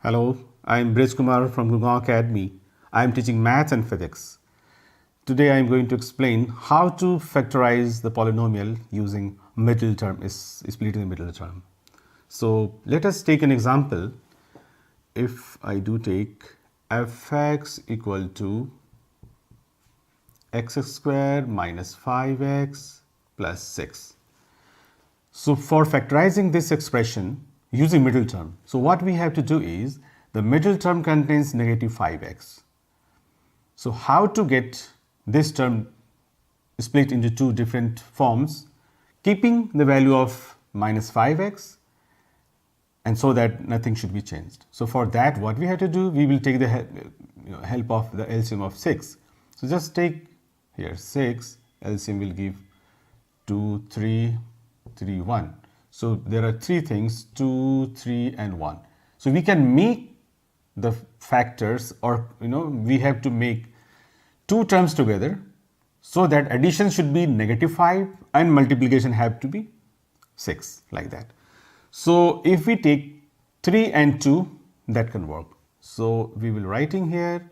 Hello, I am Brij Kumar from Gurgaon Academy. I am teaching maths and physics. Today I am going to explain how to factorize the polynomial using middle term, splitting the middle term. So let us take an example. If I do take fx equal to x square minus 5x plus 6. So for factorizing this expression using middle term, so what we have to do is the middle term contains negative 5x. So how to get this term split into two different forms, keeping the value of minus 5x, and so that nothing should be changed. So for that, what we have to do, we will take the help of the LCM of 6. So just take here 6, LCM will give 2, 3, 3, 1. So there are three things, 2, 3 and 1. So we can make the factors, or we have to make two terms together so that addition should be negative 5 and multiplication have to be 6, like that. So if we take 3 and 2, that can work. So we will writing here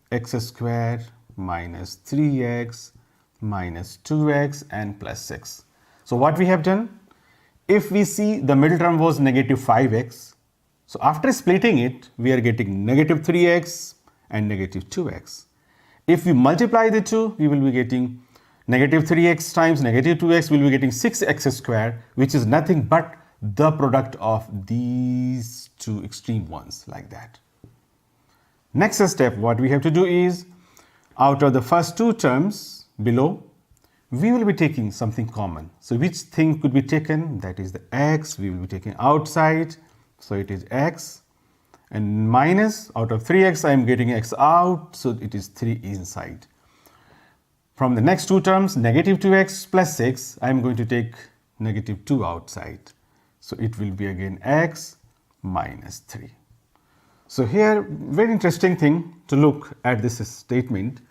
x square minus 3x minus 2x and plus 6. So what we have done, if we see the middle term was negative 5x, so after splitting it, we are getting negative 3x and negative 2x. If we multiply the two, we will be getting negative 3x times negative 2x, we will be getting 6x squared, which is nothing but the product of these two extreme ones, like that. Next step, what we have to do is, out of the first two terms below, we will be taking something common. So which thing could be taken? That is the x, we will be taking outside. So it is x, and minus, out of 3x I am getting x out, so it is 3 inside. From the next two terms, negative 2x plus 6, I am going to take negative 2 outside. So it will be again x minus 3. So here, very interesting thing to look at this statement.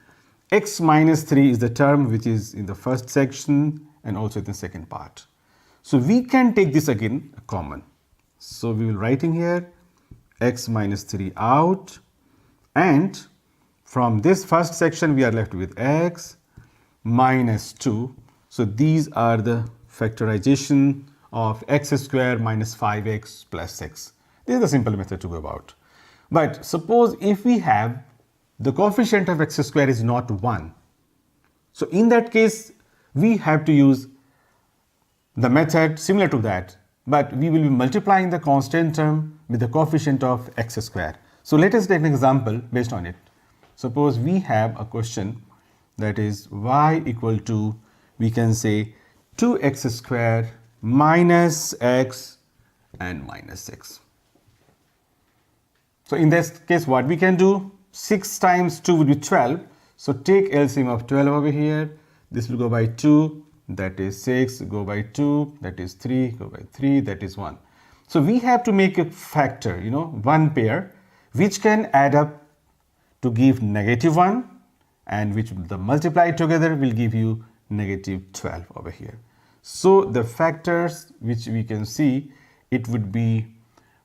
X minus 3 is the term which is in the first section and also in the second part. So we can take this again common. So we will writing here x minus 3 out, and from this first section we are left with x minus 2. So these are the factorization of x square minus 5x plus 6. This is a simple method to go about. But suppose if we have the coefficient of x square is not 1. So in that case, we have to use the method similar to that, but we will be multiplying the constant term with the coefficient of x square. So let us take an example based on it. Suppose we have a question that is y equal to, we can say 2x square minus x and minus 6. So in this case, what we can do, 6 times 2 would be 12. So take LCM of 12 over here. This will go by 2, that is 6, go by 2, that is 3, go by 3, that is 1. So we have to make a factor, one pair, which can add up to give negative 1, and which the multiply together will give you negative 12 over here. So the factors which we can see, it would be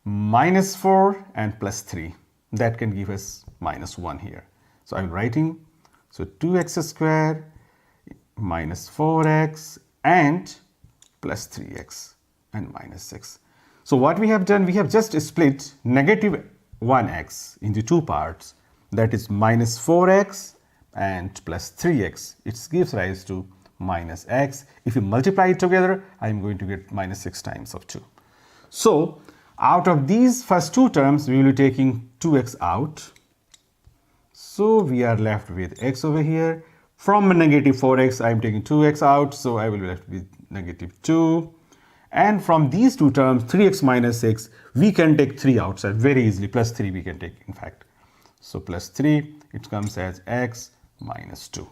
minus 4 and plus 3. That can give us minus 1 here. So I'm writing, so 2x square minus 4x and plus 3x and minus 6. So what we have done, we have just split negative 1x into two parts, that is minus 4x and plus 3x. It gives rise to minus x. If you multiply it together, I am going to get minus 6 times of 2. So out of these first two terms, we will be taking 2x out. So we are left with x over here. From negative 4x, I am taking 2x out, so I will be left with negative 2. And from these two terms, 3x minus 6, we can take 3 outside very easily. Plus 3 we can take, in fact. So plus 3, it comes as x minus 2.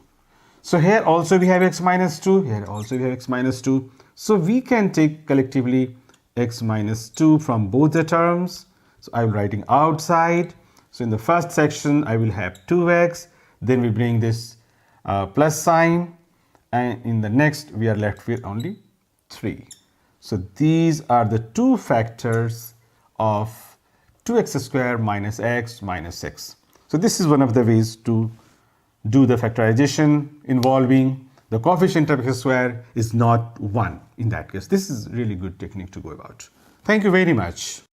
So here also we have x minus 2, here also we have x minus 2. So we can take collectively x minus 2 from both the terms. So I will writing outside. So in the first section, I will have 2x. Then we bring this plus sign. And in the next, we are left with only 3. So these are the two factors of 2x square minus x minus 6. So this is one of the ways to do the factorization involving the coefficient of x square is not 1 in that case. This is really good technique to go about. Thank you very much.